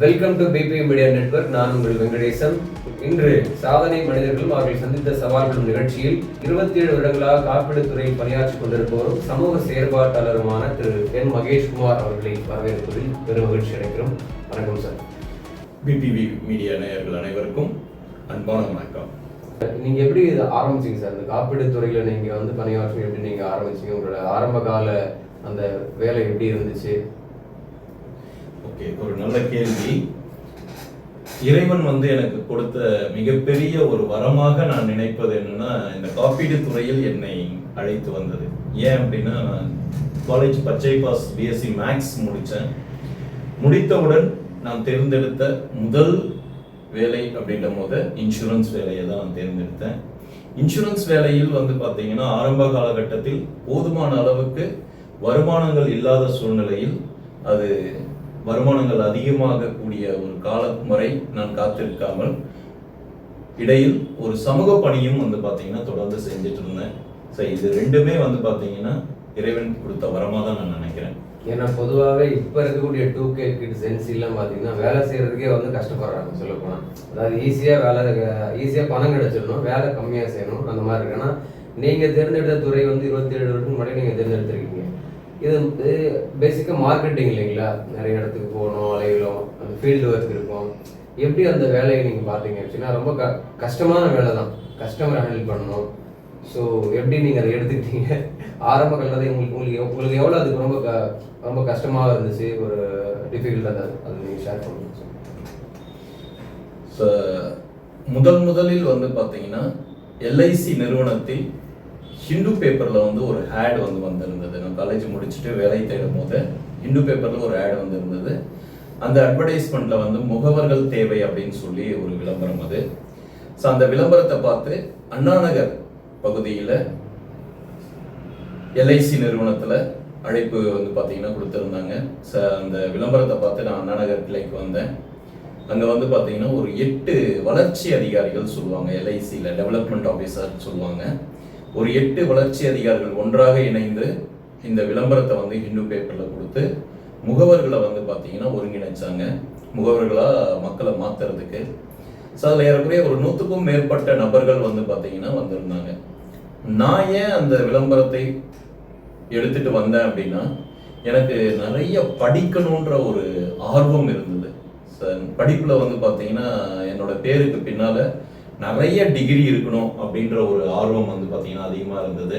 Welcome to BB media network. நான் உங்கள் வெங்கடேசன். இன்று சாதனை மனிதர்களும் அவர்கள் சந்தித்த சவால்களும் நிகழ்ச்சியில் 27 வருடங்களாக காப்பீடு துறையில் பணியாற்றிக் கொண்டிருப்பவரும் சமூக செயற்பாட்டாளருமான திரு என் மகேஷ்குமார் அவர்களை வரவேற்பதில் பெரும் மகிழ்ச்சி அடைக்கிறோம். வணக்கம் சார். பிபிவி மீடியா நேயர்கள் அனைவருக்கும் அன்பான வணக்கம். நீங்க எப்படி இதை ஆரம்பிச்சீங்க சார்? இந்த காப்பீடு துறையில நீங்க பணியாற்றி எப்படி நீங்க ஆரம்பிச்சீங்க? உங்களோட ஆரம்ப கால அந்த வேலை எப்படி இருந்துச்சு? ஓகே, ஒரு நல்ல கேள்வி. இறைவன் எனக்கு கொடுத்த மிகப்பெரிய ஒரு வரமாக நான் நினைப்பது என்னன்னா, இந்த காப்பீடு துறையில் என்னை அழைத்து வந்தது. ஏன் அப்படின்னா, நான் காலேஜ் பச்சை பாஸ் பிஎஸ்சி மேக்ஸ் முடித்தேன். முடித்தவுடன் நான் தேர்ந்தெடுத்த முதல் வேலை அப்படின்ற போது இன்சூரன்ஸ் வேலையை தான் நான் தேர்ந்தெடுத்தேன். இன்சூரன்ஸ் வேலையில் பார்த்தீங்கன்னா, ஆரம்ப காலகட்டத்தில் போதுமான அளவுக்கு வருமானங்கள் இல்லாத சூழ்நிலையில் அது வருமானங்கள் அதிகமாக கூடிய ஒரு காலம் வரை நான் காத்திருக்காமல் இடையில் ஒரு சமூக பணியும் பார்த்தீங்கன்னா தொடர்ந்து செஞ்சுட்டு இருந்தேன். சரி, இது ரெண்டுமே பார்த்தீங்கன்னா இறைவன் கொடுத்த வரமா தான் நான் நினைக்கிறேன். ஏன்னா பொதுவாகவே இப்போ இருக்கக்கூடிய 2K கிட்ஸ் ஜென்சிலாம் பார்த்தீங்கன்னா வேலை செய்யறதுக்கே கஷ்டப்படுறாங்க. சொல்ல போனால் அதாவது ஈஸியாக பணம் கிடைச்சிடணும், வேலை கம்மியாக செய்யணும், அந்த மாதிரி இருக்கு. ஆனால் நீங்கள் தேர்ந்தெடுத்த துறை 27 வருடத்துக்கு முன்னாடி நீங்கள் தேர்ந்தெடுத்திருக்கீங்க. இது பேசிக்காக மார்க்கெட்டிங் இல்லைங்களா? நிறைய இடத்துக்கு போகணும், அலையிலும் அந்த ஃபீல்டு ஒர்க் இருக்கும். எப்படி அந்த வேலையை நீங்கள் பார்த்தீங்க? ஆக்சுவலாக ரொம்ப கஷ்டமான வேலை தான், கஸ்டமர் ஹேண்டில் பண்ணணும். ஸோ எப்படி நீங்கள் அதை எடுத்துக்கிட்டீங்க? ஆரம்ப காலத்தில் உங்களுக்கு எவ்வளோ அதுக்கு ரொம்ப கஷ்டமாக இருந்துச்சு, ஒரு டிஃபிகல்ட்டாக அதை நீங்கள் ஷேர் பண்ணுங்க. முதலில் பார்த்தீங்கன்னா எல்ஐசி நிறுவனத்தில் ஹிந்து பேப்பரில் ஒரு ஆட் வந்திருந்தது. நான் காலேஜ் முடிச்சுட்டு வேலை தேடும் போது ஹிந்து பேப்பரில் ஒரு ஆட் வந்திருந்தது. அந்த அட்வர்டைஸ்மெண்ட்டில் முகவர்கள் தேவை அப்படின்னு சொல்லி ஒரு விளம்பரம் அது. ஸோ அந்த விளம்பரத்தை பார்த்து அண்ணாநகர் பகுதியில் எல்ஐசி நிறுவனத்தில் அழைப்பு பார்த்தீங்கன்னா கொடுத்துருந்தாங்க. ஸோ அந்த விளம்பரத்தை பார்த்து நான் அண்ணாநகர் கிளைக்கு வந்தேன். அங்கே பார்த்தீங்கன்னா ஒரு 8 வளர்ச்சி அதிகாரிகள் சொல்லுவாங்க, எல்ஐசியில் டெவலப்மெண்ட் ஆஃபீஸர் சொல்லுவாங்க. ஒரு 8 வளர்ச்சி அதிகாரிகள் ஒன்றாக இணைந்து இந்த விளம்பரத்தை ஹிந்து பேப்பரில் கொடுத்து முகவர்களை பார்த்தீங்கன்னா ஒருங்கிணைச்சாங்க, முகவர்களாக மக்களை மாற்றுறதுக்கு. ஸோ அதில் ஏறக்குறைய ஒரு 100க்கும் மேற்பட்ட நபர்கள் பார்த்தீங்கன்னா வந்திருந்தாங்க. நான் ஏன் அந்த விளம்பரத்தை எடுத்துட்டு வந்தேன் அப்படின்னா, எனக்கு நிறைய படிக்கணுன்ற ஒரு ஆர்வம் இருந்தது. படிப்பில் பார்த்தீங்கன்னா என்னோட பேருக்கு பின்னால் நிறைய டிகிரி இருக்கணும் அப்படின்ற ஒரு ஆர்வம் பார்த்தீங்கன்னா அதிகமாக இருந்தது.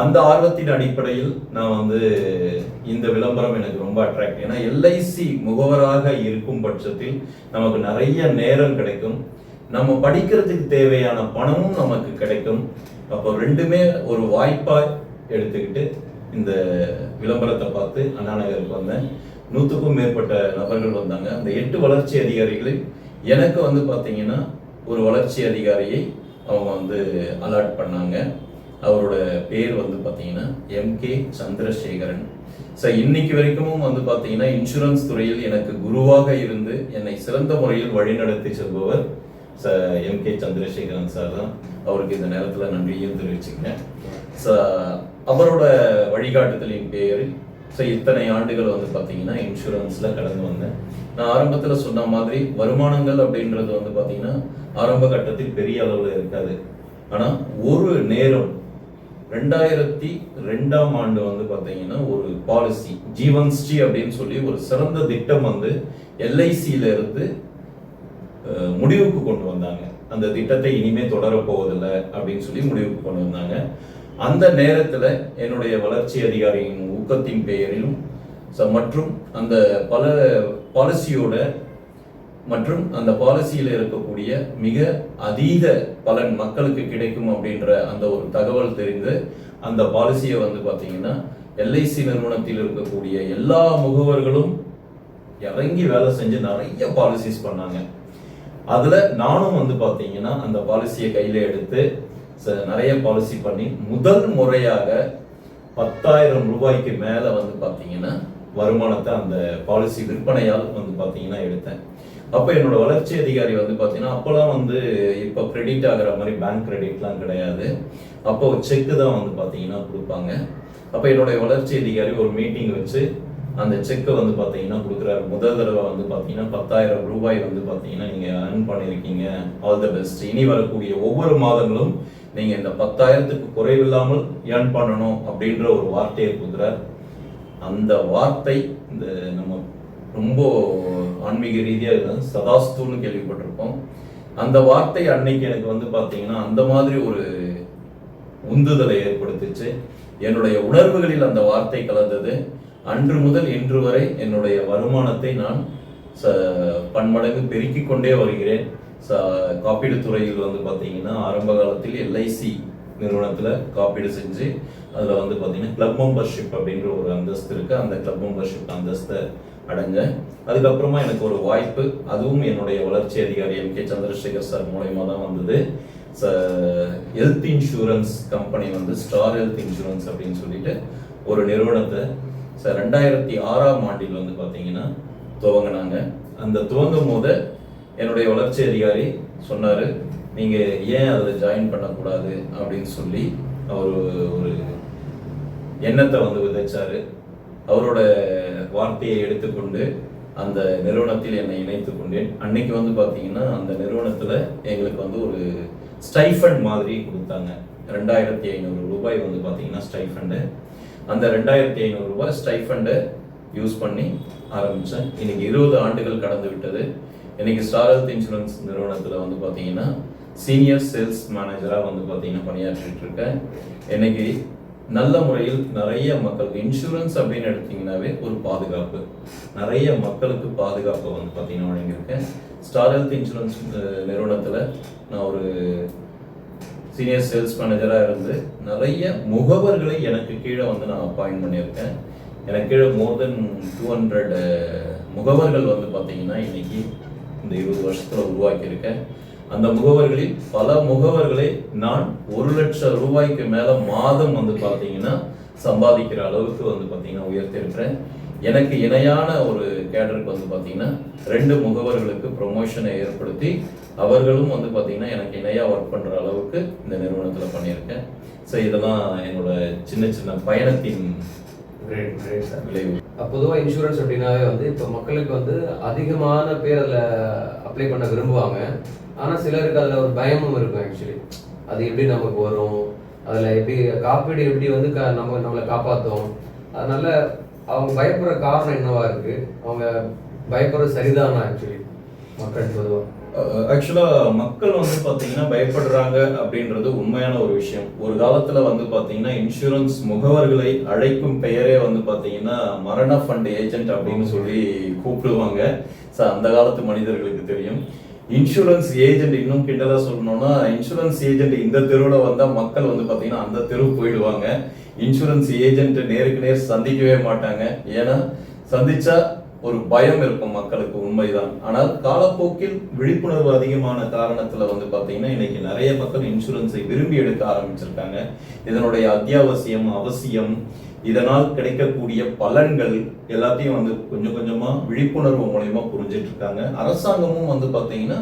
அந்த ஆர்வத்தின் அடிப்படையில் நான் இந்த விளம்பரம் எனக்கு ரொம்ப அட்ராக்ட். ஏன்னா எல்ஐசி முகவராக இருக்கும் பட்சத்தில் நமக்கு நிறைய நேரம் கிடைக்கும், நம்ம படிக்கிறதுக்கு தேவையான பணமும் நமக்கு கிடைக்கும். அப்போ ரெண்டுமே ஒரு வாய்ப்பாக எடுத்துக்கிட்டு இந்த விளம்பரத்தை பார்த்து அண்ணாநகருக்கு வந்தேன். 100க்கும் மேற்பட்ட நபர்கள் வந்தாங்க. அந்த 8 வளர்ச்சி அதிகாரிகளில் எனக்கு பார்த்தீங்கன்னா ஒரு வளர்ச்சி அதிகாரியை அவங்க அலாட் பண்ணாங்க. அவரோட பேர் பார்த்தீங்கன்னா MK சந்திரசேகரன். ஸோ இன்னைக்கு வரைக்கும் பார்த்தீங்கன்னா இன்சூரன்ஸ் துறையில் எனக்கு குருவாக இருந்து என்னை சிறந்த முறையில் வழிநடத்தி செல்பவர் MK சந்திரசேகரன் சார் தான். அவருக்கு இந்த நேரத்தில் நன்றியும் தெரிவிச்சுக்கிறேன். ஸோ அவரோட வழிகாட்டுதலின் பேரில் இத்தனை ஆண்டுகள் பார்த்தீங்கன்னா இன்சூரன்ஸில் கடந்து வந்தேன். நான் ஆரம்பத்தில் சொன்ன மாதிரி வருமானங்கள் அப்படின்றது பார்த்தீங்கன்னா ஆரம்ப கட்டத்தில் பெரிய அளவில் இருக்காது. ஆனால் ஒரு நேரம் 2002ஆம் ஆண்டு பார்த்தீங்கன்னா ஒரு பாலிசி ஜீவன்ஸ்ரீ அப்படின்னு சொல்லி ஒரு சிறந்த திட்டம் எல்ஐசியில இருந்து முடிவுக்கு கொண்டு வந்தாங்க. அந்த திட்டத்தை இனிமே தொடரப்போவதில்லை அப்படின்னு சொல்லி முடிவுக்கு கொண்டு வந்தாங்க. அந்த நேரத்தில் என்னுடைய வளர்ச்சி அதிகாரியின் ஊக்கத்தின் பெயரிலும் மற்றும் அந்த பல பாலிசியோட மற்றும் அந்த பாலிசியில் இருக்கக்கூடிய மிக அதீத பலன் மக்களுக்கு கிடைக்கும் அப்படின்ற அந்த ஒரு தகவல் தெரிந்து அந்த பாலிசியை பார்த்தீங்கன்னா எல்ஐசி நிறுவனத்தில் இருக்கக்கூடிய எல்லா முகவர்களும் இறங்கி வேலை செஞ்சு நிறைய பாலிசிஸ் பண்ணாங்க. அதில் நானும் பார்த்தீங்கன்னா அந்த பாலிசியை கையில் எடுத்து நிறைய பாலிசி பண்ணி முதல் முறையாக 10,000 ரூபாய்க்கு மேலே பார்த்தீங்கன்னா வருமானத்தை அந்த பாலிசி விற்பனையால் பார்த்தீங்கன்னா எடுத்தேன். அப்போ என்னோட வளர்ச்சி அதிகாரி பார்த்தீங்கன்னா அப்போலாம் இப்போ கிரெடிட் ஆகிற மாதிரி பேங்க் கிரெடிட்லாம் கிடையாது. அப்போ செக்கு தான் பார்த்தீங்கன்னா கொடுப்பாங்க. அப்போ என்னுடைய வளர்ச்சி அதிகாரி ஒரு மீட்டிங் வச்சு அந்த செக்கை வந்து பார்த்தீங்கன்னா கொடுக்குறாரு. முதல் தடவை வந்து பார்த்தீங்கன்னா 10,000 ரூபாய் வந்து பார்த்தீங்கன்னா நீங்கள் earn பண்ணியிருக்கீங்க, ஆல் த பெஸ்ட். இனி வரக்கூடிய ஒவ்வொரு மாதங்களும் நீங்கள் இந்த 10,000க்கு குறைவில்லாமல் earn பண்ணணும் அப்படின்ற ஒரு வார்த்தையை கொடுக்குறார். அந்த வார்த்தை இந்த நம்ம ரொம்ப ஆன்மீக ரீதியாக சதாஸ்துன்னு கேள்விப்பட்டிருப்போம். அந்த வார்த்தை அன்னைக்கு எனக்கு வந்து பார்த்தீங்கன்னா அந்த மாதிரி ஒரு உந்துதலை ஏற்படுத்துச்சு. என்னுடைய உணர்வுகளில் அந்த வார்த்தை கலந்தது. அன்று முதல் இன்று வரை என்னுடைய வருமானத்தை நான் பன்மடங்கு பெருக்கிக் கொண்டே வருகிறேன். காப்பீடு துறையில் வந்து பார்த்தீங்கன்னா ஆரம்ப காலத்தில் எல்ஐசி நிறுவனத்தில் காப்பீடு செஞ்சு அதில் வந்து பார்த்தீங்கன்னா கிளப் மெம்பர்ஷிப் அப்படின்ற ஒரு அந்தஸ்து இருக்குது. அந்த கிளப் மெம்பர்ஷிப் அந்தஸ்தை அடைஞ்ச அதுக்கப்புறமா எனக்கு ஒரு வாய்ப்பு, அதுவும் என்னுடைய வளர்ச்சி அதிகாரி MK சந்திரசேகர் சார் மூலயமா தான் வந்தது. ஹெல்த் இன்சூரன்ஸ் கம்பெனி வந்து ஸ்டார் ஹெல்த் இன்சூரன்ஸ் அப்படின்னு சொல்லிட்டு ஒரு நிறுவனத்தை 2006ஆம் ஆண்டில் வந்து பார்த்தீங்கன்னா துவங்கினாங்க. அந்த துவங்கும் போது என்னுடைய வளர்ச்சி அதிகாரி சொன்னார், நீங்கள் ஏன் அதில் ஜாயின் பண்ணக்கூடாது அப்படின்னு சொல்லி அவர் ஒரு எண்ணத்தை வந்து விதைச்சார். அவரோட வார்த்தையை எடுத்துக்கொண்டு அந்த நிறுவனத்தில் என்னை இணைத்து கொண்டேன். அன்னைக்கு வந்து பார்த்தீங்கன்னா அந்த நிறுவனத்தில் எங்களுக்கு வந்து ஒரு ஸ்டைஃபண்ட் மாதிரி கொடுத்தாங்க. 2,500 ரூபாய் வந்து பார்த்தீங்கன்னா ஸ்டைஃபண்டு. அந்த 2,500 ரூபாய் ஸ்டைஃபண்டை யூஸ் பண்ணி ஆரம்பித்தேன். இன்னைக்கு 20 ஆண்டுகள் கடந்து விட்டது. இன்னைக்கு ஸ்டார் ஹெல்த் இன்சூரன்ஸ் நிறுவனத்தில் வந்து பார்த்தீங்கன்னா சீனியர் சேல்ஸ் மேனேஜராக வந்து பார்த்தீங்கன்னா பணியாற்றிட்டு இருக்கேன். இன்னைக்கு நல்ல முறையில் நிறைய மக்களுக்கு இன்சூரன்ஸ் அப்படின்னு எடுத்தீங்கன்னாவே ஒரு பாதுகாப்பு, நிறைய மக்களுக்கு பாதுகாப்பை வந்து பார்த்தீங்கன்னா வழங்கியிருக்கேன். ஸ்டார் ஹெல்த் இன்சூரன்ஸ் நிறுவனத்தில் நான் ஒரு சீனியர் சேல்ஸ் மேனேஜராக இருந்து நிறைய முகவர்களை எனக்கு கீழே வந்து நான் அப்பாயின்ட் பண்ணியிருக்கேன். எனக்கு கீழே மோர் தென் 200 முகவர்கள் வந்து பார்த்தீங்கன்னா இன்னைக்கு இந்த 20 வருஷத்தில் உருவாக்கியிருக்கேன். அந்த முகவர்களில் பல முகவர்களை நான் 1 லட்சம் ரூபாய்க்கு மேலே மாதம் வந்து பார்த்தீங்கன்னா சம்பாதிக்கிற அளவுக்கு வந்து பார்த்தீங்கன்னா உயர்த்திருக்கிறேன். எனக்கு இணையான ஒரு கேடருக்கு வந்து பார்த்தீங்கன்னா 2 முகவர்களுக்கு ப்ரொமோஷனை ஏற்படுத்தி அவர்களும் வந்து பார்த்தீங்கன்னா எனக்கு இணையாக ஒர்க் பண்ணுற அளவுக்கு இந்த நிறுவனத்தில் பண்ணியிருக்கேன். ஸோ இதெல்லாம் என்னோட சின்ன சின்ன பயணத்தின் விளைவு. பொதுவாக இன்சூரன்ஸ் அப்படின்னாவே வந்து இப்போ மக்களுக்கு வந்து அதிகமான பேர் அதில் அப்ளை பண்ண விரும்புவாங்க. ஆனால் சிலருக்கு அதில் ஒரு பயமும் இருக்கும். ஆக்சுவலி அது எப்படி நமக்கு வரும், அதில் எப்படி காப்பீடு எப்படி வந்து நம்மளை காப்பாற்றும், அதனால அவங்க பயப்படுற காரணம் என்னவா இருக்கு, அவங்க பயப்படுறது சரிதானா ஆக்சுவலி மக்கள் பொதுவாக? ஆக்சுவலாக மக்கள் வந்து பார்த்தீங்கன்னா பயப்படுறாங்க அப்படின்றது உண்மையான ஒரு விஷயம். ஒரு காலத்தில் வந்து பார்த்தீங்கன்னா இன்சூரன்ஸ் முகவர்களை அழைக்கும் பெயரே வந்து பார்த்தீங்கன்னா மரண ஃபண்ட் ஏஜென்ட் அப்படின்னு சொல்லி கூப்பிடுவாங்க. ஸோ அந்த காலத்து மனிதர்களுக்கு தெரியும். இன்சூரன்ஸ் ஏஜென்ட் இன்னும் கிண்டலாக சொல்லணும்னா இன்சூரன்ஸ் ஏஜென்ட் இந்த தெருவில் வந்தால் மக்கள் வந்து பார்த்தீங்கன்னா அந்த தெரு போயிடுவாங்க. இன்சூரன்ஸ் ஏஜென்ட் நேருக்கு நேர் சந்திக்கவே மாட்டாங்க. ஏன்னா சந்திச்சா ஒரு பயம் இருக்கும் மக்களுக்கு, உண்மைதான். ஆனால் காலப்போக்கில் விழிப்புணர்வு அதிகமான காரணத்துல வந்து பாத்தீங்கன்னா இன்னைக்கு நிறைய மக்கள் இன்சூரன்ஸை விரும்பி எடுக்க ஆரம்பிச்சிருக்காங்க. இதனுடைய அத்தியாவசியம், அவசியம், இதனால் கிடைக்கக்கூடிய பலன்கள் எல்லாத்தையும் வந்து கொஞ்சம் கொஞ்சமா விழிப்புணர்வு மூலயமா புரிஞ்சிட்டு இருக்காங்க. அரசாங்கமும் வந்து பாத்தீங்கன்னா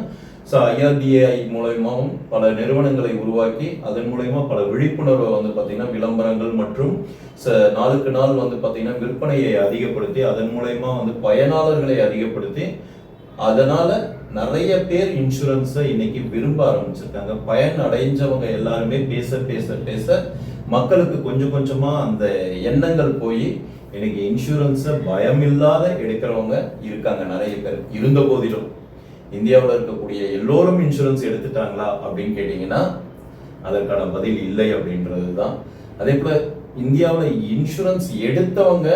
IRDAI மூலயமாவும் பல நிறுவனங்களை உருவாக்கி அதன் மூலயமா பல விழிப்புணர்வை வந்து பார்த்தீங்கன்னா விளம்பரங்கள் மற்றும் நாளுக்கு நாள் வந்து பார்த்தீங்கன்னா விற்பனையை அதிகப்படுத்தி அதன் மூலயமா வந்து பயனாளர்களை அதிகப்படுத்தி அதனால நிறைய பேர் இன்சூரன்ஸை இன்னைக்கு விரும்ப ஆரம்பிச்சிருக்காங்க. பயன் அடைஞ்சவங்க எல்லாருமே பேச பேச பேச மக்களுக்கு கொஞ்சம் கொஞ்சமா அந்த எண்ணங்கள் போய் இன்னைக்கு இன்சூரன்ஸை பயமில்லாத எடுக்கிறவங்க இருக்காங்க நிறைய பேர். இருந்த போதிலும் இந்தியாவில் இருக்கக்கூடிய எல்லோரும் இன்சூரன்ஸ் எடுத்துட்டாங்களா அப்படின்னு கேட்டீங்கன்னா அதற்கான பதில் இல்லை அப்படின்றது தான். அதே போல இந்தியாவில் இன்சூரன்ஸ் எடுத்தவங்க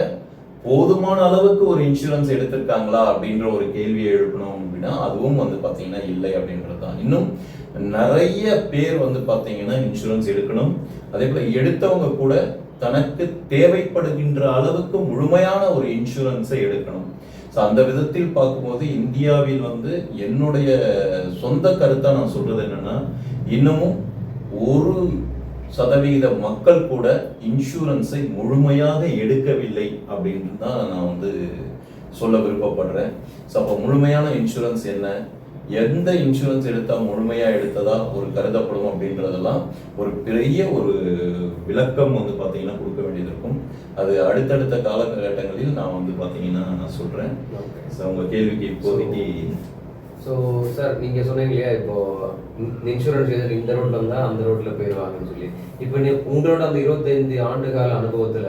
போதுமான அளவுக்கு ஒரு இன்சூரன்ஸ் எடுத்திருக்காங்களா அப்படின்ற ஒரு கேள்வியை எழுப்பணும் அப்படின்னா அதுவும் வந்து பார்த்தீங்கன்னா இல்லை அப்படின்றது தான். இன்னும் நிறைய பேர் வந்து பார்த்தீங்கன்னா இன்சூரன்ஸ் எடுக்கணும். அதே போல எடுத்தவங்க கூட தனக்கு தேவைப்படுகின்ற அளவுக்கு முழுமையான ஒரு இன்சூரன்ஸை எடுக்கணும். ஸோ அந்த விதத்தில் பார்க்கும்போது இந்தியாவில் வந்து என்னுடைய சொந்த கருத்தாக நான் சொல்றது என்னன்னா இன்னமும் 1% மக்கள் கூட இன்சூரன்ஸை முழுமையாக எடுக்கவில்லை அப்படின்னு தான் நான் வந்து சொல்ல விருப்பப்படுறேன். ஸோ அப்போ முழுமையான இன்சூரன்ஸ் என்ன, எந்த இன்சூரன்ஸ் எடுத்தா முழுமையா எடுத்ததா ஒரு கருதப்படும் அப்படின்றதெல்லாம் ஒரு பெரிய ஒரு விளக்கம் வந்து பாத்தீங்கன்னா கொடுக்க வேண்டியது இருக்கும். அது அடுத்தடுத்த காலகட்டங்களில் நான் வந்து பாத்தீங்கன்னா நான் சொல்றேன். உங்க கேள்விக்கு இப்போதைக்கு ஸோ சார் நீங்கள் சொன்னீங்க இல்லையா, இப்போ இன்சூரன்ஸ் ஏஜென்ட் இந்த ரோட்ல இருந்தால் அந்த ரோட்டில் போயிடுவாங்கன்னு சொல்லி. இப்போ உங்களோட அந்த 25 ஆண்டு கால அனுபவத்தில்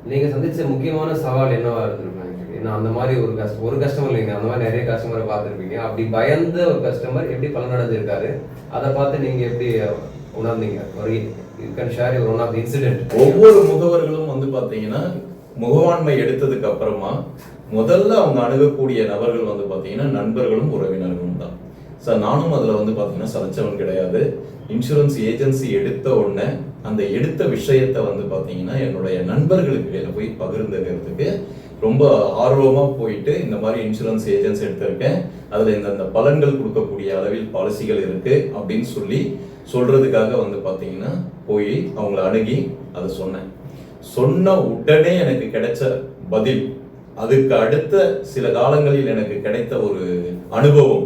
நீங்கள் சந்திச்ச முக்கியமான சவால் என்னவா இருந்திருக்கும்? ஏன்னா அந்த மாதிரி ஒரு கஸ்டமர் இல்லைங்க, அந்த மாதிரி நிறைய கஸ்டமரை பார்த்துருப்பீங்க. அப்படி பயந்த ஒரு கஸ்டமர் எப்படி பலனடைஞ்சிருக்காரு, அதை பார்த்து நீங்கள் எப்படி உணர்ந்தீங்க? ஒரு you can share your one of the incident. ஒவ்வொரு முகவர்களும் வந்து பார்த்தீங்கன்னா முகவாண்மை எடுத்ததுக்கு அப்புறமா முதல்ல அவங்க அணுகக்கூடிய நபர்கள் வந்து பார்த்தீங்கன்னா நண்பர்களும் உறவினர்களும் தான். சார் நானும் அதில் வந்து பார்த்தீங்கன்னா சலைச்சவன் கிடையாது. இன்சூரன்ஸ் ஏஜென்சி எடுத்த உடனே அந்த எடுத்த விஷயத்தை வந்து பார்த்தீங்கன்னா என்னுடைய நண்பர்களுக்கு இடையில போய் பகிர்ந்துக்கிறதுக்கு ரொம்ப ஆர்வமாக போயிட்டு இந்த மாதிரி இன்சூரன்ஸ் ஏஜென்சி எடுத்திருக்கேன், அதில் இந்த பலன்கள் கொடுக்கக்கூடிய அளவில் பாலிசிகள் இருக்கு அப்படின்னு சொல்றதுக்காக வந்து பார்த்தீங்கன்னா போய் அவங்கள அணுகி அதை சொன்ன உடனே எனக்கு கிடைச்ச பதில், அதுக்கு அடுத்த சில காலங்களில் எனக்கு கிடைத்த ஒரு அனுபவம்,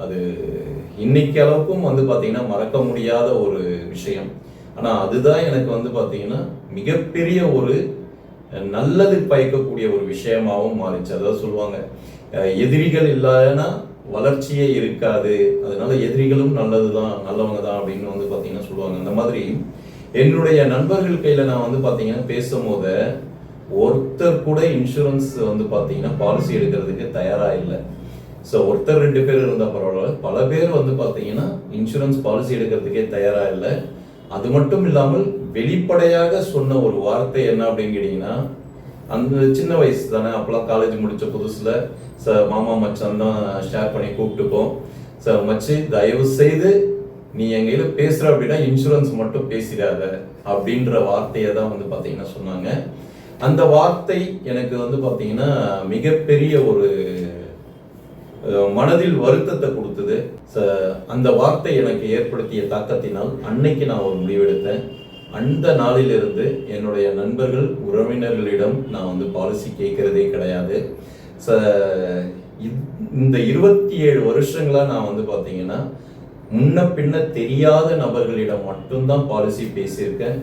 அது இன்னைக்கு அளவுக்கும் வந்து பார்த்தீங்கன்னா மறக்க முடியாத ஒரு விஷயம். ஆனால் அதுதான் எனக்கு வந்து பார்த்தீங்கன்னா மிகப்பெரிய ஒரு நல்லது பயக்கக்கூடிய ஒரு விஷயமாகவும் மாறிச்சு. அதாவது சொல்லுவாங்க, எதிரிகள் இல்லைன்னா வளர்ச்சியே இருக்காது, அதனால எதிரிகளும் நல்லவங்க தான் அப்படின்னு வந்து பார்த்தீங்கன்னா சொல்லுவாங்க. அந்த மாதிரி என்னுடைய நண்பர்கள் கையில நான் வந்து பார்த்தீங்கன்னா பேசும்போது ஒருத்தர் கூட இன்சூரன்ஸ் வந்து பார்த்தீங்கன்னா பாலிசி எடுக்கிறதுக்கு தயாரா இல்லை. ஸோ ஒருத்தர் 2 பேர் இருந்தால் பரவாயில்ல, பல பேர் வந்து பார்த்தீங்கன்னா இன்சூரன்ஸ் பாலிசி எடுக்கிறதுக்கே தயாரா இல்லை. அது மட்டும் இல்லாமல் வெளிப்படையாக சொன்ன ஒரு வார்த்தை என்ன அப்படின்னு கேட்டீங்கன்னா, அந்த சின்ன வயசு தானே, அப்பெல்லாம் காலேஜ் முடிச்ச புதுசுல மாமா மச்சான் தான் ஷேர் பண்ணி கூப்பிட்டுப்போம். சார் மச்சி தயவு செய்து நீ எங்கையில பேசுற அப்படின்னா இன்சூரன்ஸ் மட்டும் பேசிடாத அப்படின்ற வார்த்தையை தான் வந்து பாத்தீங்கன்னா சொன்னாங்க. அந்த வார்த்தை எனக்கு வந்து பாத்தீங்கன்னா மிகப்பெரிய ஒரு மனதில் வருத்தத்தை கொடுத்தது. அந்த வார்த்தை எனக்கு ஏற்படுத்திய தாக்கத்தினால் அன்னைக்கு நான் ஒரு முடிவெடுத்தேன். அந்த நாளிலிருந்து என்னுடைய நண்பர்கள் உறவினர்களிடம் நான் வந்து பாலிசி கேட்கறதே கிடையாது. இந்த 27 வருஷங்களா நான் வந்து பாத்தீங்கன்னா முன்ன பின்ன தெரியாத நபர்களிடம் மட்டும்தான் பாலிசி பேசியிருக்கேன்.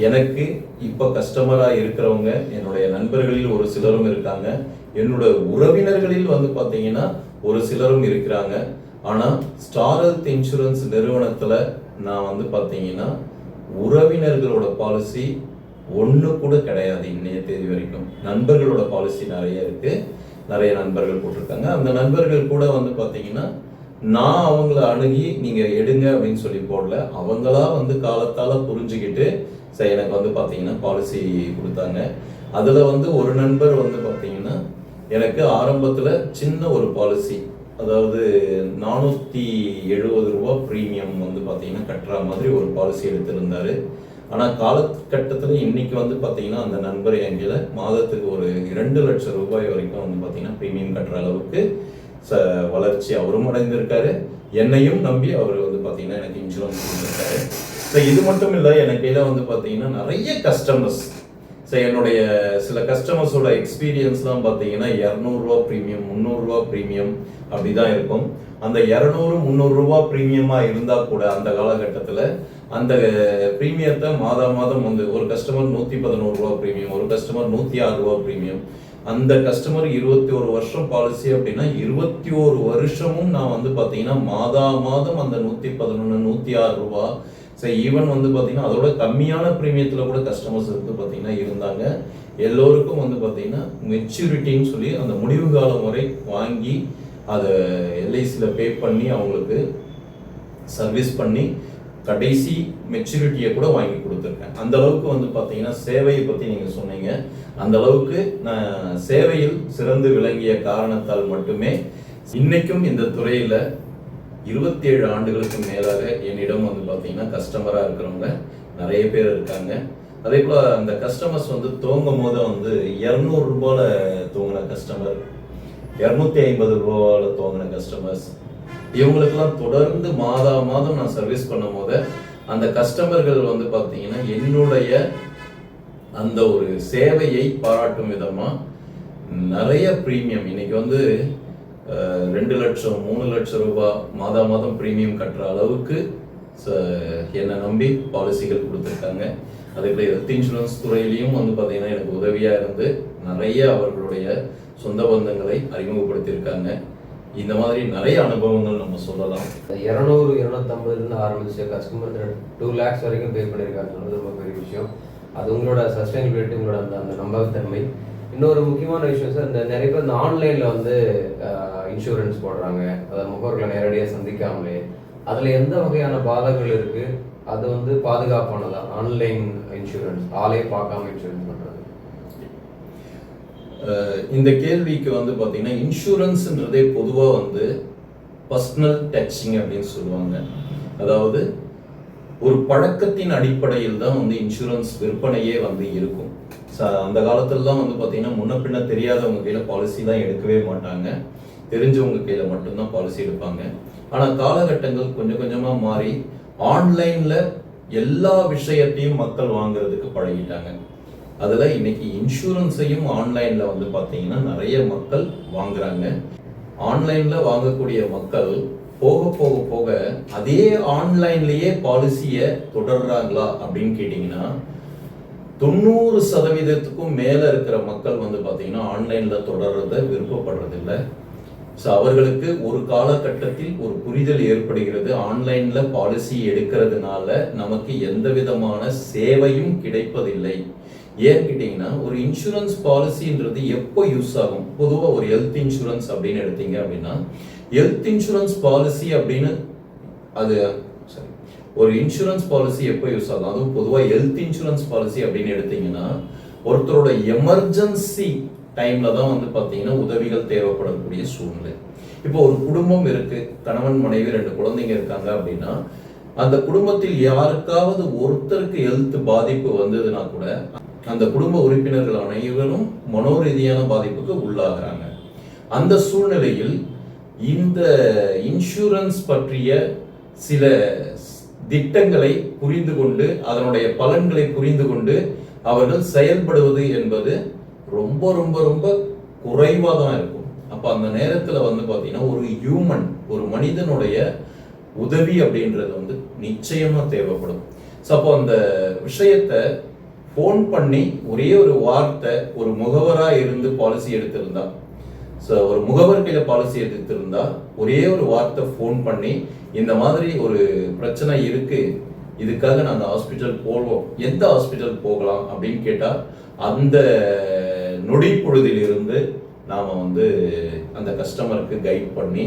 எனக்கு இப்ப கஸ்டமரா இருக்கிறவங்க என்னுடைய நண்பர்களில் ஒரு சிலரும் இருக்காங்க, என்னோட உறவினர்களில் வந்து பாத்தீங்கன்னா ஒரு சிலரும் இருக்கிறாங்க. ஆனா ஸ்டார் ஹெல்த் இன்சூரன்ஸ் நிறுவனத்துல நான் வந்து பாத்தீங்கன்னா உறவினர்களோட பாலிசி ஒண்ணு கூட கிடையாது இன்னைய தேதி வரைக்கும். நண்பர்களோட பாலிசி நிறைய இருக்கு, நிறைய நண்பர்கள் போட்டிருக்காங்க. அந்த நண்பர்கள் கூட வந்து பாத்தீங்கன்னா நான் அவங்கள அணுகி நீங்க எடுங்க அப்படின்னு சொல்லி போடல, அவங்களா வந்து காலத்தால புரிஞ்சுக்கிட்டு எனக்கு வந்து பாத்தீங்கன்னா பாலிசி கொடுத்தாங்க. அதுல வந்து ஒரு நண்பர் வந்து பாத்தீங்கன்னா எனக்கு ஆரம்பத்துல சின்ன ஒரு பாலிசி, அதாவது 470 ரூபாய் பிரீமியம் வந்து பாத்தீங்கன்னா கட்டுற மாதிரி ஒரு பாலிசி எடுத்திருந்தாரு. ஆனா காலகட்டத்துல இன்னைக்கு வந்து பாத்தீங்கன்னா அந்த நண்பர் என்கிட்ட மாதத்துக்கு ஒரு 2 லட்சம் ரூபாய் வரைக்கும் வந்து பாத்தீங்கன்னா பிரீமியம் கட்டுற அளவுக்கு வளர்ச்சி அவரும் அடைந்திருக்காரு. என்னையும் நம்பி அவர் வந்து பாத்தீங்கன்னா எனக்கு இன்சூரன்ஸ் கொடுத்திருக்காரு. இது மட்டும் இல்ல, எனக்கு கையில வந்து பாத்தீங்கன்னா நிறைய கஸ்டமர்ஸ், என்னுடைய சில கஸ்டமர்ஸோட எக்ஸ்பீரியன்ஸ் தான் பாத்தீங்கன்னா 200 ரூபாய் பிரீமியம், 300 ரூபாய் பிரீமியம் அப்படிதான் இருக்கும். அந்த 200-300 ரூபாய் பிரீமியமா இருந்தா கூட அந்த காலகட்டத்துல அந்த பிரீமியத்தை மாதம் வந்து ஒரு கஸ்டமர் 111 ரூபாய் பிரீமியம், ஒரு கஸ்டமர் 106 ரூபாய் பிரீமியம், அந்த கஸ்டமர் 21 வருஷம் பாலிசி அப்படின்னா 21 வருஷமும் நான் வந்து பாத்தீங்கன்னா மாதம் அந்த 111 106 ரூபாய் ஈவன் வந்து பாத்தீங்கன்னா அதோட கம்மியான பிரீமியத்துல கூட கஸ்டமர்ஸ் வந்து பாத்தீங்கன்னா இருந்தாங்க. எல்லோருக்கும் வந்து பாத்தீங்கன்னா மெச்சூரிட்டின்னு சொல்லி அந்த முடிவு காலம் வரை வாங்கி அதை எல்ஐசியில் பே பண்ணி அவங்களுக்கு சர்வீஸ் பண்ணி கடைசி மெச்சூரிட்டியை கூட வாங்கி கொடுத்துருக்கேன். அந்த அளவுக்கு வந்து பாத்தீங்கன்னா சேவையை பத்தி நீங்க சொன்னீங்க, அந்த அளவுக்கு நான் சேவையில் சிறந்து விளங்கிய காரணத்தால் மட்டுமே இன்னைக்கும் இந்த துறையில 27 ஆண்டுகளுக்கு மேலாக என்னிடம் வந்து பாத்தீங்கன்னா கஸ்டமரா இருக்கிறவங்க நிறைய பேர் இருக்காங்க. அதே போல அந்த கஸ்டமர்ஸ் வந்து துவங்கும் போது வந்து 200 ரூபாயில துவங்கின கஸ்டமர், 250 ரூபாயில துவங்கின கஸ்டமர்ஸ், இவங்களுக்கெல்லாம் தொடர்ந்து மாதம் நான் சர்வீஸ் பண்ணும் போது அந்த கஸ்டமர்கள் வந்து பாத்தீங்கன்னா என்னுடைய அந்த ஒரு சேவையை பாராட்டும் விதமா நிறைய பிரீமியம், இன்னைக்கு வந்து 2 லட்சம் 3 லட்சம் ரூபாய் மாதம் பிரீமியம் கட்டுற அளவுக்கு என்னை நம்பி பாலிசிகள் கொடுத்துருக்காங்க. அதுக்குள்ள ஹெல்த் இன்சூரன்ஸ் துறையிலையும் வந்து பார்த்தீங்கன்னா எனக்கு உதவியாக இருந்து நிறைய அவர்களுடைய சொந்த பந்தங்களை அறிமுகப்படுத்தியிருக்காங்க. இந்த மாதிரி நிறைய அனுபவங்கள் நம்ம சொல்லலாம். 200-250 ஆரம்பிச்சு கஸ்டமர் 2 lakhs வரைக்கும் பே பண்ணியிருக்காங்க. ரொம்ப பெரிய விஷயம். அது உங்களோட சஸ்டைனபிலிட்டி, உங்களோட அந்த நம்பகத்தன்மை. இன்னொரு முக்கியமான விஷயம் சார், இந்த நிறைய பேர் இந்த ஆன்லைனில் வந்து இன்சூரன்ஸ் போடுறாங்க, அதை முகவர்களை நேரடியாக சந்திக்காமலே. அதில் எந்த வகையான பாதகங்கள் இருக்குது? அது வந்து பாதுகாப்பானதா ஆன்லைன் இன்சூரன்ஸ், ஆளே பார்க்காம இன்சூரன்ஸ் பண்ணுறது? இந்த கேள்விக்கு வந்து பார்த்தீங்கன்னா இன்சூரன்ஸ்ன்றதே பொதுவாக வந்து பர்சனல் டச்சிங் அப்படின்னு சொல்லுவாங்க. அதாவது ஒரு பழக்கத்தின் அடிப்படையில் தான் வந்து இன்சூரன்ஸ் விற்பனையே வந்து இருக்கும். அந்த காலத்துலலாம் வந்து பார்த்தீங்கன்னா முன்ன பின்ன தெரியாதவங்க கையில் பாலிசிலாம் எடுக்கவே மாட்டாங்க, தெரிஞ்சவங்க கையில் மட்டும்தான் பாலிசி எடுப்பாங்க. ஆனால் காலகட்டங்கள் கொஞ்சம் கொஞ்சமாக மாறி ஆன்லைனில் எல்லா விஷயத்தையும் மக்கள் வாங்குறதுக்கு பழகிட்டாங்க. அதில் இன்னைக்கு இன்சூரன்ஸையும் ஆன்லைனில் வந்து பார்த்தீங்கன்னா நிறைய மக்கள் வாங்குறாங்க. ஆன்லைனில் வாங்கக்கூடிய மக்கள் போக போக போக அதே ஆன்லைன்லேயே தொடர்றாங்களா அப்படின்னு கேட்டிங்கன்னா 90% மேலே இருக்கிற மக்கள் வந்து பார்த்தீங்கன்னா ஆன்லைனில் தொடர்றதை விருப்பப்படுறதில்லை. ஸோ அவர்களுக்கு ஒரு காலகட்டத்தில் ஒரு புரிதல் ஏற்படுகிறது, ஆன்லைனில் பாலிசி எடுக்கிறதுனால நமக்கு எந்த விதமான சேவையும் கிடைப்பதில்லை. ஏன்னு கேட்டிங்கன்னா ஒரு இன்சூரன்ஸ் பாலிசின்றது எப்போ யூஸ் ஆகும்? பொதுவாக ஒரு ஹெல்த் இன்சூரன்ஸ் அப்படின்னு எடுத்தீங்க அப்படின்னா, ஹெல்த் இன்சூரன்ஸ் பாலிசி அப்படின்னு அது சரி ஒரு இன்சூரன்ஸ் பாலிசி எப்போ யூஸ் ஆகும்? அதுவும் பொதுவாக ஹெல்த் இன்சூரன்ஸ் பாலிசி அப்படின்னு எடுத்தீங்கன்னா ஒருத்தரோட எமர்ஜென்சி டைம்ல தான் வந்து பார்த்தீங்கன்னா உதவிகள் தேவைப்படக்கூடிய சூழ்நிலை. இப்போ ஒரு குடும்பம் இருக்கு, கணவன் மனைவி 2 குழந்தைங்க இருக்காங்க அப்படின்னா அந்த குடும்பத்தில் யாருக்காவது ஒருத்தருக்கு ஹெல்த் பாதிப்பு வந்ததுன்னா கூட அந்த குடும்ப உறுப்பினர்கள் அனைவரும் மனோரீதியான பாதிப்புக்கு உள்ளாகிறாங்க. அந்த சூழ்நிலையில் இந்த இன்சூரன்ஸ் பற்றிய சில திட்டங்களை புரிந்து கொண்டு அதனுடைய பலன்களை புரிந்து கொண்டு அவர்கள் செயல்படுவது என்பது ரொம்ப ரொம்ப ரொம்ப குறைவாக தான் இருக்கும். அப்போ அந்த நேரத்தில் வந்து பார்த்தீங்கன்னா ஒரு மனிதனுடைய உதவி அப்படின்றது வந்து நிச்சயமா தேவைப்படும். ஸோ அப்போ அந்த விஷயத்தை ஃபோன் பண்ணி ஒரே ஒரு வார்த்தை, ஒரு முகவராக இருந்து பாலிசி எடுத்திருந்தா, ஸோ ஒரு முகவர் கையில் பாலிசி எடுத்திருந்தா ஒரே ஒரு வார்த்தை ஃபோன் பண்ணி இந்த மாதிரி ஒரு பிரச்சனை இருக்கு, இதுக்காக நாங்கள் ஹாஸ்பிட்டல் போவோம், எந்த ஹாஸ்பிட்டல் போகலாம் அப்படின்னு கேட்டால் அந்த நொடி பொழுதிலிருந்து நாம் வந்து அந்த கஸ்டமருக்கு கைட் பண்ணி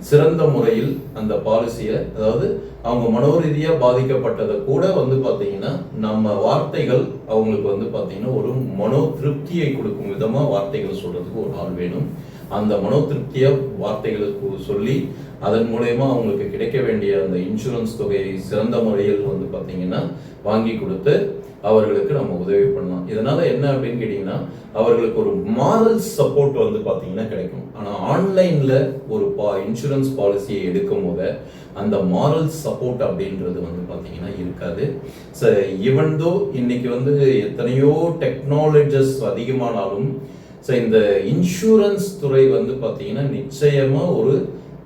சிறந்த முறையில் அந்த பாலிசியை, அதாவது அவங்க மனோரீதியாக பாதிக்கப்பட்டதை கூட வந்து பார்த்தீங்கன்னா நம்ம வார்த்தைகள் அவங்களுக்கு வந்து பார்த்தீங்கன்னா ஒரு மனோ திருப்தியை கொடுக்கும் விதமாக வார்த்தைகள் சொல்கிறதுக்கு ஒரு ஆள் வேணும். அந்த மனோ திருப்தியாக வார்த்தைகளுக்கு சொல்லி அதன் மூலயமா அவங்களுக்கு கிடைக்க வேண்டிய அந்த இன்சூரன்ஸ் தொகையை சிறந்த முறையில் வந்து பார்த்தீங்கன்னா வாங்கி கொடுத்து அவர்களுக்கு நம்ம உதவி பண்ணலாம். இதனால என்ன அப்படின்னு கேட்டிங்கன்னா அவர்களுக்கு ஒரு மாரல் சப்போர்ட் வந்து பார்த்தீங்கன்னா கிடைக்கும். ஆனால் ஆன்லைனில் ஒரு இன்சூரன்ஸ் பாலிசியை எடுக்கும் போது அந்த மாரல் சப்போர்ட் அப்படின்றது வந்து பார்த்தீங்கன்னா இருக்காது. ஸோ ஈவன் தோ இன்னைக்கு வந்து எத்தனையோ டெக்னாலஜிஸ் அதிகமானாலும் ஸோ இந்த இன்சூரன்ஸ் துறை வந்து பார்த்தீங்கன்னா நிச்சயமாக ஒரு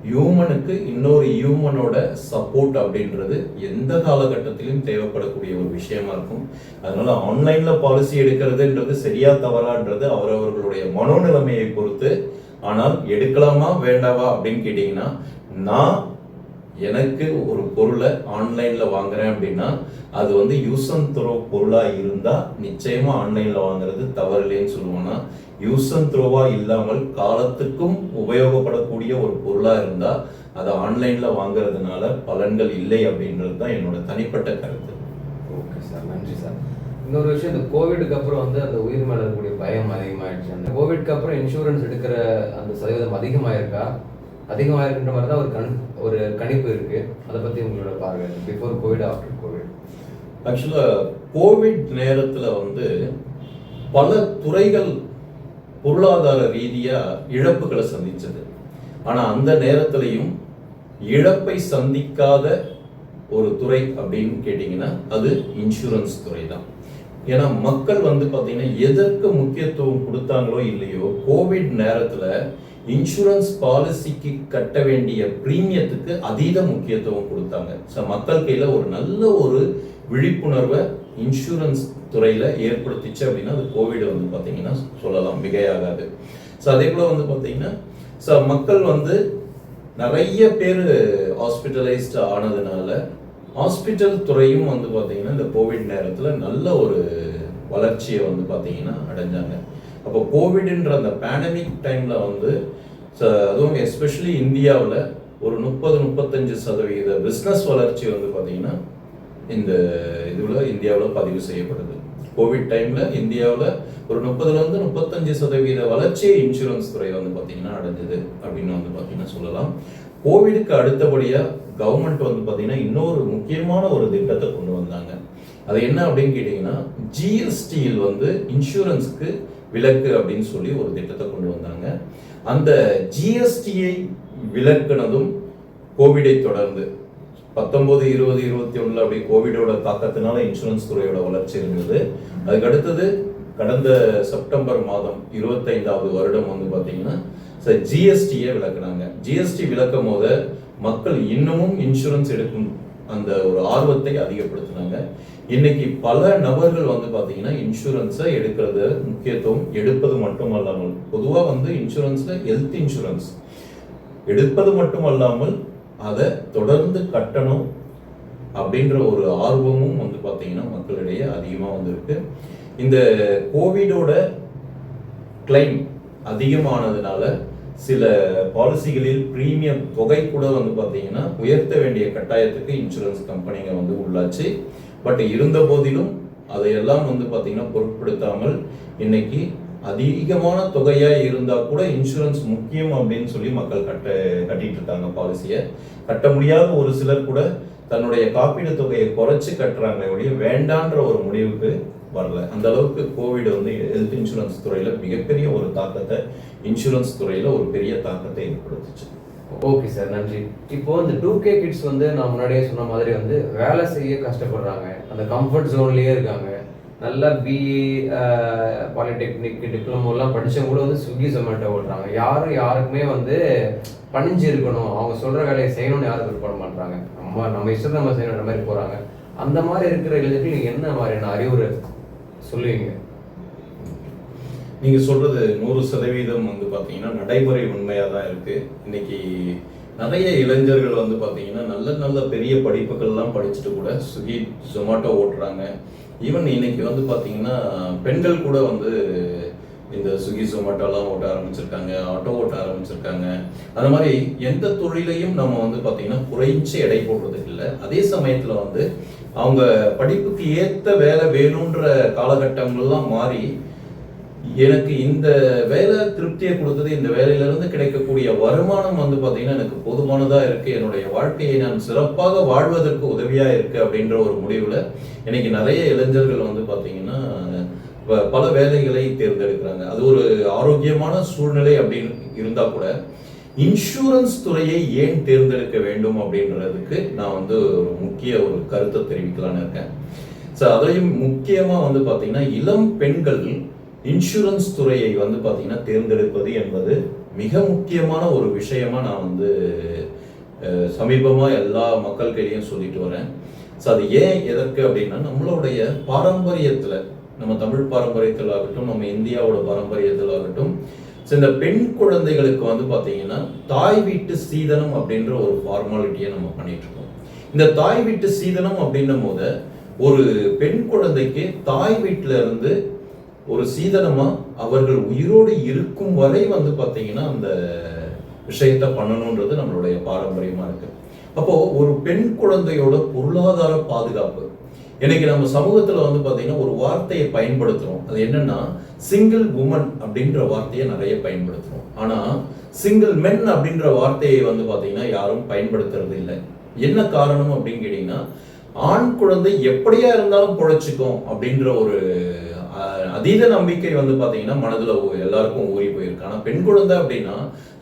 ஹியூமனுக்கு இன்னொரு ஹியூமனோட சப்போர்ட் அப்படின்றது எந்த காலகட்டத்திலும் தேவைப்படக்கூடிய ஒரு விஷயமா இருக்கும். அதனால ஆன்லைன்ல பாலிசி எடுக்கிறதுன்றது சரியா தவறான்றது அவரவர்களுடைய மனோநிலைமையை பொறுத்து. ஆனால் எடுக்கலாமா வேண்டாவா அப்படின்னு கேட்டீங்கன்னா, நான் எனக்கு ஒரு பொருளை ஆன்லைன்ல வாங்குறேன் அப்படின்னா அது வந்து யூஸ் அண்ட் த்ரோ பொருளா இருந்தா நிச்சயமா ஆன்லைன்ல வாங்குறது தவறு இல்லைன்னு சொல்லுவோம்னா, யூஸ் அண்ட் த்ரோவா இல்லாமல் காலத்துக்கும் உபயோகப்படக்கூடிய ஒரு பொருளா இருந்தா அதை ஆன்லைன்ல வாங்குறதுனால பலன்கள் இல்லை அப்படின்றது தான் என்னோட தனிப்பட்ட கருத்து. ஓகே சார், நன்றி சார். இன்னொரு விஷயம், இந்த கோவிடுக்கு அப்புறம் வந்து அந்த உயிர் மேல இருக்கக்கூடிய பயம் அதிகமாயிடுச்சு. அந்த கோவிட்க்கு அப்புறம் இன்சூரன்ஸ் எடுக்கிற அந்த சதவீதம் அதிகமாயிருக்கா? அதிகமாயிருக்கின்ற மாதிரி தான் ஒரு கணிப்பு இருக்கு. அதை பத்தி உங்களோட பார்வை, பிஃபோர் கோவிட், ஆஃப்டர் கோவிட். ஆக்சுவலா கோவிட் நேரத்துல வந்து பல துறைகள் பொருளாதார ரீதியா இழப்புகளை சந்திச்சது. ஆனா அந்த நேரத்திலையும் இழப்பை சந்திக்காத ஒரு துறை அப்படின்னு கேட்டீங்கன்னா அது இன்சூரன்ஸ் துறை தான். ஏன்னா மக்கள் வந்து பார்த்தீங்கன்னா எதற்கு முக்கியத்துவம் கொடுத்தாங்களோ இல்லையோ, கோவிட் நேரத்தில் இன்சூரன்ஸ் பாலிசிக்கு கட்ட வேண்டிய பிரீமியத்துக்கு அதீத முக்கியத்துவம் கொடுத்தாங்க. ஸோ மக்கள் கையில் ஒரு நல்ல ஒரு விழிப்புணர்வை இன்சூரன்ஸ் துறையில் ஏற்படுத்திச்சு அப்படின்னா அது கோவிட் வந்து பார்த்தீங்கன்னா சொல்லலாம், மிகையாகாது. ஸோ அதே போல் வந்து பார்த்தீங்கன்னா ஸோ மக்கள் வந்து நிறைய பேர் ஹாஸ்பிட்டலைஸ்டு ஆனதுனால ஹாஸ்பிட்டல் துறையும் வந்து பார்த்தீங்கன்னா இந்த கோவிட் நேரத்தில் நல்ல ஒரு வளர்ச்சியை வந்து பார்த்தீங்கன்னா அடைஞ்சாங்க. அப்போ கோவிட்ன்ற அந்த பேண்டமிக் டைமில் வந்து அதுவும் எஸ்பெஷலி இந்தியாவில் ஒரு 30-35% பிஸ்னஸ் வளர்ச்சி வந்து பார்த்தீங்கன்னா இந்த இந்தியாவில் பதிவு செய்யப்படுது. கோவிட் டைமில் இந்தியாவில் ஒரு 30-35% வளர்ச்சியை இன்சூரன்ஸ் துறை வந்து பார்த்தீங்கன்னா அடைஞ்சது அப்படின்னு வந்து பார்த்தீங்கன்னா சொல்லலாம். கோவிடுக்கு அடுத்தபடியாக கவர்மெண்ட் வந்து பார்த்தீங்கன்னா இன்னொரு முக்கியமான ஒரு திட்டத்தை கொண்டு வந்தாங்க. அது என்ன அப்படின்னு கேட்டிங்கன்னா ஜிஎஸ்டியில் வந்து இன்சூரன்ஸுக்கு விலக்கு அப்படின்னு சொல்லி ஒரு திட்டத்தை கொண்டு வந்தாங்க. அந்த ஜிஎஸ்டியை விலக்குனதும் கோவிடை தொடர்ந்து 19, 20, 21 அப்படி கோவிடோட தாக்கத்தினால இன்சூரன்ஸ் துறையோட வளர்ச்சி இருந்தது. அதுக்கு அடுத்தது கடந்த செப்டம்பர் மாதம் 25வது வருடம் வந்து பார்த்தீங்கன்னா ஜிஎஸ்டியை விலக்குனாங்க. ஜிஎஸ்டி விலக்கும் போது மக்கள் இன்னமும் இன்சூரன்ஸ் எடுக்கும் அந்த ஒரு ஆர்வத்தை அதிகப்படுத்தினாங்க. இன்னைக்கு பல நபர்கள் வந்து பார்த்தீங்கன்னா இன்சூரன்ஸை எடுக்கிறது முக்கியத்துவம் எடுப்பது மட்டுமல்லாமல் பொதுவாக வந்து இன்சூரன்ஸ்ல ஹெல்த் இன்சூரன்ஸ் எடுப்பது மட்டுமல்லாமல் அதை தொடர்ந்து கட்டணும் அப்படின்ற ஒரு ஆர்வமும் வந்து பார்த்தீங்கன்னா மக்களிடையே அதிகமாக வந்திருக்கு. இந்த கோவிடோட கிளைம் அதிகமானதுனால சில பாலிசிகளில் பிரீமியம் தொகை கூட வந்து பார்த்தீங்கன்னா உயர்த்த வேண்டிய கட்டாயத்துக்கு இன்சூரன்ஸ் கம்பெனிங்க வந்து உள்ளாச்சு. பட் இருந்த போதிலும் அதையெல்லாம் வந்து பார்த்தீங்கன்னா பொருட்படுத்தாமல் இன்னைக்கு அதிகமான தொகையாக இருந்தால் கூட இன்சூரன்ஸ் முக்கியம் அப்படின்னு சொல்லி மக்கள் கட்டிட்டு இருக்காங்க. பாலிசியை கட்ட முடியாத ஒரு சிலர் கூட தன்னுடைய காப்பீடு தொகையை குறைச்சி கட்டுறாங்க ஒழிய வேண்டான்ற ஒரு முடிவுக்கு வரல. அந்த அளவுக்கு கோவிட் வந்து ஹெல்த் இன்சூரன்ஸ் துறையில மிகப்பெரிய ஒரு தாக்கத்தை இன்சூரன்ஸ் துறையில ஒரு பெரிய தாக்கத்தை ஏற்படுத்துச்சு. ஓகே சார், நன்றி. இப்போ இந்த 2K கிட்ஸ் வந்து நான் முன்னாடியே சொன்ன மாதிரி வந்து வேலை செய்ய கஷ்டப்படுறாங்க, அந்த கம்ஃபர்ட் ஜோன்லயே இருக்காங்க. நல்லா பிஇ பாலிடெக்னிக் டிப்ளமோலாம் படித்தவங்க கூட வந்து ஸ்விக்கி ஜொமேட்டோ ஓட்டுறாங்க. யாருக்குமே வந்து பணிஞ்சு இருக்கணும், அவங்க சொல்கிற வேலையை செய்யணும்னு யாரும் விருப்பப்பட மாட்டாங்க. நம்ம இஷ்டத்தை நம்ம செய்யணுன்ற மாதிரி போகிறாங்க. அந்த மாதிரி இருக்கிற இளைஞர்கள் நீங்கள் என்ன மாதிரியான அறிவுரை சொல்லுவீங்க? நீங்கள் சொல்கிறது 100% வந்து பார்த்தீங்கன்னா நடைமுறை உண்மையாக தான் இருக்குது. இன்னைக்கு நிறைய இளைஞர்கள் வந்து பார்த்தீங்கன்னா நல்ல பெரிய படிப்புகள்லாம் படிச்சுட்டு கூட ஸ்விக்கி ஜொமேட்டோ ஓட்டுறாங்க. ஈவன் இன்னைக்கு வந்து பார்த்தீங்கன்னா பெண்கள் கூட வந்து இந்த ஸ்விக்கி ஜொமேட்டோலாம் ஓட்ட ஆரம்பிச்சிருக்காங்க, ஆட்டோ ஓட்ட ஆரம்பிச்சிருக்காங்க. அந்த மாதிரி எந்த தொழிலையும் நம்ம வந்து பார்த்தீங்கன்னா குறைஞ்சி எடை போடுறதுக்கு இல்லை. அதே சமயத்தில் வந்து அவங்க படிப்புக்கு ஏற்ற வேலை வேணுன்ற காலகட்டங்கள்லாம் மாறி எனக்கு இந்த வேலை திருப்தியை கொடுத்தது, இந்த வேலையிலிருந்து கிடைக்கக்கூடிய வருமானம் வந்து பார்த்தீங்கன்னா எனக்கு போதுமானதாக இருக்குது, என்னுடைய வாழ்க்கையை நான் சிறப்பாக வாழ்வதற்கு உதவியாக இருக்குது அப்படின்ற ஒரு முடிவில் இன்னைக்கு நிறைய இளைஞர்கள் வந்து பார்த்தீங்கன்னா பல வேலைகளை தேர்ந்தெடுக்கிறாங்க. அது ஒரு ஆரோக்கியமான சூழ்நிலை அப்படின்னு இருந்தால் கூட இன்சூரன்ஸ் துறையை ஏன் தேர்ந்தெடுக்க வேண்டும் அப்படின்றதுக்கு நான் வந்து ஒரு முக்கிய ஒரு கருத்தை தெரிவிக்கலான்னு இருக்கேன். ஸோ அதையும் முக்கியமாக வந்து பார்த்தீங்கன்னா இளம் பெண்கள் இன்சூரன்ஸ் துறையை வந்து பார்த்தீங்கன்னா தேர்ந்தெடுப்பது என்பது மிக முக்கியமான ஒரு விஷயமா நான் வந்து சமீபமாக எல்லா மக்கள்கிட்டையும் சொல்லிட்டு வரேன். ஸோ அது ஏன் எதற்கு அப்படின்னா நம்மளுடைய பாரம்பரியத்தில், நம்ம தமிழ் பாரம்பரியத்தில் ஆகட்டும், நம்ம இந்தியாவோட பாரம்பரியத்தில் ஆகட்டும், ஸோ இந்த பெண் குழந்தைகளுக்கு வந்து பார்த்தீங்கன்னா தாய் வீட்டு சீதனம் அப்படின்ற ஒரு ஃபார்மாலிட்டியை நம்ம பண்ணிட்டு இருக்கோம். இந்த தாய் வீட்டு சீதனம் அப்படின்னும் போது ஒரு பெண் குழந்தைக்கு தாய் வீட்டில இருந்து ஒரு சீதனமா அவர்கள் உயிரோடு இருக்கும் வரை வந்து பார்த்தீங்கன்னா அந்த விஷயத்த பண்ணணுன்றது நம்மளுடைய பாரம்பரியமா இருக்கு. அப்போ ஒரு பெண் குழந்தையோட பொருளாதார பாதுகாப்பு இன்னைக்கு நம்ம சமூகத்துல வந்து பார்த்தீங்கன்னா ஒரு வார்த்தையை பயன்படுத்துறோம். அது என்னன்னா சிங்கிள் உமன் அப்படின்ற வார்த்தையை நிறைய பயன்படுத்துறோம். ஆனா சிங்கிள் மென் அப்படின்ற வார்த்தையை வந்து பார்த்தீங்கன்னா யாரும் பயன்படுத்துறது இல்லை. என்ன காரணம் அப்படின்னு கேட்டீங்கன்னா ஆண் குழந்தை எப்படியா இருந்தாலும் பொழைச்சிக்கும் அப்படின்ற ஒரு அதீத நம்பிக்கை வந்து பார்த்தீங்கன்னா மனதில் எல்லாருக்கும் ஊறி போயிருக்கு. ஆனால் பெண் குழந்தை அப்படின்னா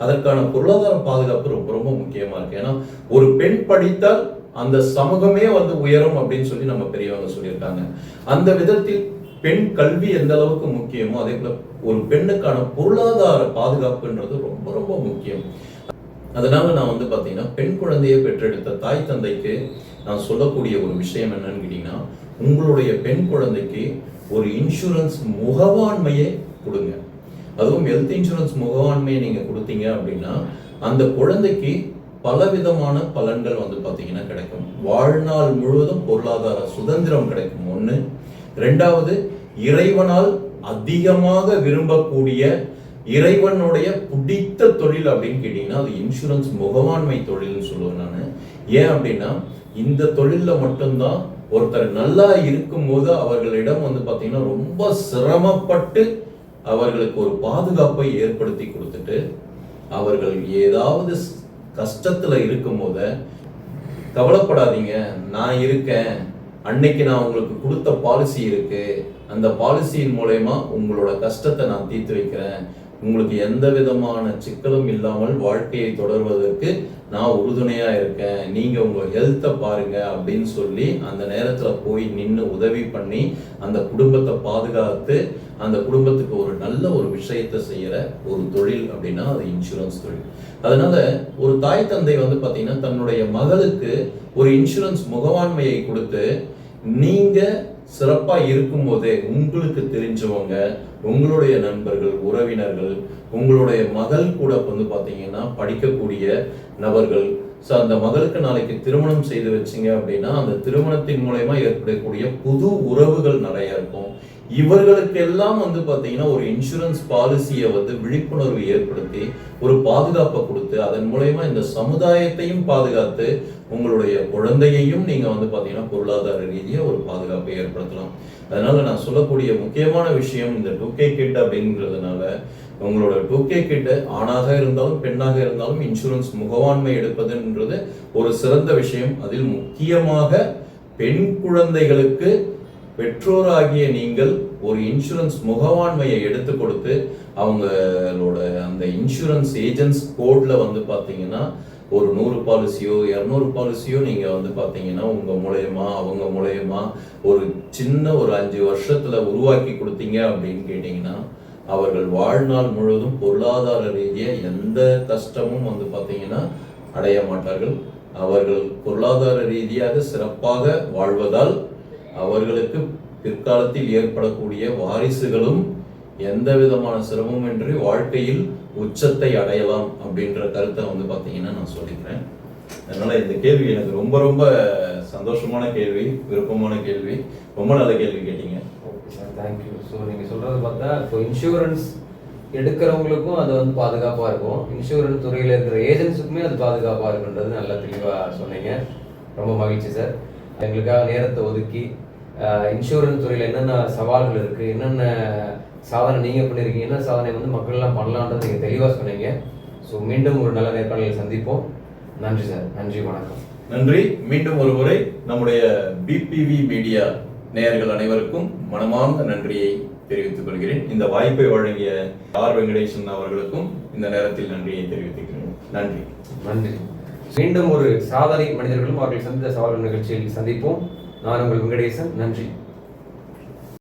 அதற்கான பொருளாதார பாதுகாப்பு ரொம்ப ரொம்ப முக்கியமா இருக்கு. ஏன்னா ஒரு பெண் படித்தால் அந்த சமூகமே வந்து உயரும் அப்படின்னு சொல்லி நம்ம பெரியவங்க சொல்லியிருக்காங்க. அந்த விதத்தில் பெண் கல்வி எந்த அளவுக்கு முக்கியமோ அதே போல ஒரு பெண்ணுக்கான பொருளாதார பாதுகாப்புன்றது ரொம்ப ரொம்ப முக்கியம். அதனால நான் வந்து பார்த்தீங்கன்னா பெண் குழந்தையை பெற்றெடுத்த தாய் தந்தைக்கு நான் சொல்லக்கூடிய ஒரு விஷயம் என்னன்னு கேட்டீங்கன்னா, உங்களுடைய பெண் குழந்தைக்கு ஒரு இன்சூரன்ஸ் முகவாண்மையை கொடுங்க. அதுவும் ஹெல்த் இன்சூரன்ஸ் முகவாண்மையை நீங்க கொடுத்தீங்க அப்படின்னா அந்த குழந்தைக்கு பலவிதமான பலன்கள் வந்து பார்த்தீங்கன்னா கிடைக்கும். வாழ்நாள் முழுவதும் பொருளாதார சுதந்திரம் கிடைக்கும். ஒன்று. ரெண்டாவது, இறைவனால் அதிகமாக விரும்பக்கூடிய இறைவனுடைய பிடித்த தொழில் அப்படின்னு கேட்டீங்கன்னா அது இன்சூரன்ஸ் முகவாண்மை தொழில்னு சொல்லுவேன் நான். ஏன் அப்படின்னா இந்த தொழில்ல மட்டும்தான் ஒருத்தர் நல்லா இருக்கும்போது அவர்களிடம் வந்து பார்த்தீங்கன்னா ரொம்ப சிரமப்பட்டு அவர்களுக்கு ஒரு பாதுகாப்பை ஏற்படுத்தி கொடுத்துட்டு அவர்கள் ஏதாவது கஷ்டத்துல இருக்கும் போது கவலைப்படாதீங்க, நான் இருக்கேன், அன்னைக்கு நான் உங்களுக்கு கொடுத்த பாலிசி இருக்கு, அந்த பாலிசியின் மூலயமா உங்களோட கஷ்டத்தை நான் தீர்த்து வைக்கிறேன், உங்களுக்கு எந்த விதமான சிக்கலும் இல்லாமல் வாழ்க்கையை தொடர்வதற்கு நான் உறுதுணையா இருக்கேன், நீங்க உங்க ஹெல்த்தை பாருங்க அப்படின்னு சொல்லி அந்த நேரத்துல போய் நின்று உதவி பண்ணி அந்த குடும்பத்தை பாதுகாத்து அந்த குடும்பத்துக்கு ஒரு நல்ல ஒரு விஷயத்தை செய்யற ஒரு தொழில் அப்படின்னா அது இன்சூரன்ஸ் தொழில். அதனால ஒரு தாய் தந்தை வந்து பாத்தீங்கன்னா தன்னுடைய மகளுக்கு ஒரு இன்சூரன்ஸ் முகவாண்மையை கொடுத்து நீங்க சிறப்பா இருக்கும் போதே உங்களுக்கு தெரிஞ்சவங்க, உங்களுடைய நண்பர்கள், உறவினர்கள், உங்களுடைய மகள் கூட வந்து பாத்தீங்கன்னா படிக்கக்கூடிய நபர்கள், அந்த மகளுக்கு நாளைக்கு திருமணம் செய்து வச்சிங்க அப்படின்னா அந்த திருமணத்தின் மூலமா ஏற்படக்கூடிய புது உறவுகள் நிறைய இருக்கும். இவர்களுக்கெல்லாம் வந்து பாத்தீங்கன்னா ஒரு இன்சூரன்ஸ் பாலிசியை வந்து விழிப்புணர்வு ஏற்படுத்தி ஒரு பாதுகாப்பை கொடுத்து அதன் மூலயமா இந்த சமுதாயத்தையும் பாதுகாத்து உங்களுடைய குழந்தையையும் நீங்க வந்து பாத்தீங்கன்னா பொருளாதார ரீதியா ஒரு பாதுகாப்பை ஏற்படுத்தலாம். அதனால நான் சொல்லக்கூடிய முக்கியமான விஷயம் இந்த 2K கிட் அப்படிங்கிறதுனால உங்களோட 2K கிட் ஆணாக இருந்தாலும் பெண்ணாக இருந்தாலும் இன்சூரன்ஸ் முகவாண்மை எடுப்பதுன்றது ஒரு சிறந்த விஷயம். அதில் முக்கியமாக பெண் குழந்தைகளுக்கு பெற்றோராகிய நீங்கள் ஒரு இன்சூரன்ஸ் முகவாண்மையை எடுத்து கொடுத்து அவங்களோட அந்த இன்சூரன்ஸ் ஏஜென்ட்ஸ் கோட்ல வந்து பாத்தீங்கன்னா ஒரு 100 பாலிசியோ 200 பாலிசியோ நீங்க வந்து பாத்தீங்கன்னா உங்க மூலயமா அவங்க மூலயமா ஒரு சின்ன ஒரு 5 வருஷத்துல உருவாக்கி கொடுத்தீங்க அப்படின்னு கேட்டீங்கன்னா அவர்கள் வாழ்நாள் முழுவதும் பொருளாதார ரீதியா எந்த கஷ்டமும் வந்து பாத்தீங்கன்னா அடைய மாட்டார்கள். அவர்கள் பொருளாதார ரீதியாக சிறப்பாக வாழ்வதால் அவர்களுக்கு பிற்காலத்தில் ஏற்படக்கூடிய வாரிசுகளும் எந்த விதமான சிரமமின்றி வாழ்க்கையில் உச்சத்தை அடையலாம் அப்படின்ற கருத்தை வந்து பாத்தீங்கன்னா நான் சொல்லிக்கிறேன். அதனால இந்த கேள்வி எனக்கு ரொம்ப ரொம்ப சந்தோஷமான கேள்வி, விருப்பமான கேள்வி, ரொம்ப நல்ல கேள்வி கேட்டீங்க. Okay sir, thank you. ஸோ நீங்கள் சொல்கிறது பார்த்தா இப்போ இன்சூரன்ஸ் எடுக்கிறவங்களுக்கும் அது வந்து பாதுகாப்பாக இருக்கும், இன்சூரன்ஸ் துறையில் இருக்கிற ஏஜென்ட்ஸுக்குமே அது பாதுகாப்பாக இருக்குன்றது நல்லா தெளிவாக சொன்னீங்க. ரொம்ப மகிழ்ச்சி சார். எங்களுக்காக நேரத்தை ஒதுக்கி இன்சூரன்ஸ் துறையில் என்னென்ன சவால்கள் இருக்குது, என்னென்ன சாதனை நீங்கள் பண்ணியிருக்கீங்க, என்ன சாதனை வந்து மக்கள்லாம் பண்ணலான்றது நீங்கள் தெளிவாக சொன்னீங்க. ஸோ மீண்டும் ஒரு நல்ல நேர்காணலில் சந்திப்போம். நன்றி சார். நன்றி, வணக்கம். நன்றி. மீண்டும் ஒரு முறை நம்முடைய BPV மீடியா நேயர்கள் அனைவருக்கும் மனமார்ந்த நன்றியை தெரிவித்துக் கொள்கிறேன். இந்த வாய்ப்பை வழங்கிய R. வெங்கடேசன் அவர்களுக்கும் இந்த நேரத்தில் நன்றியை தெரிவித்துக்கிறேன். நன்றி. நன்றி. மீண்டும் ஒரு சாதனை மனிதர்களும் அவர்கள் சந்தித்த சவால்கள் நிகழ்ச்சியில் சந்திப்போம். நான் உங்கள் வெங்கடேசன். நன்றி.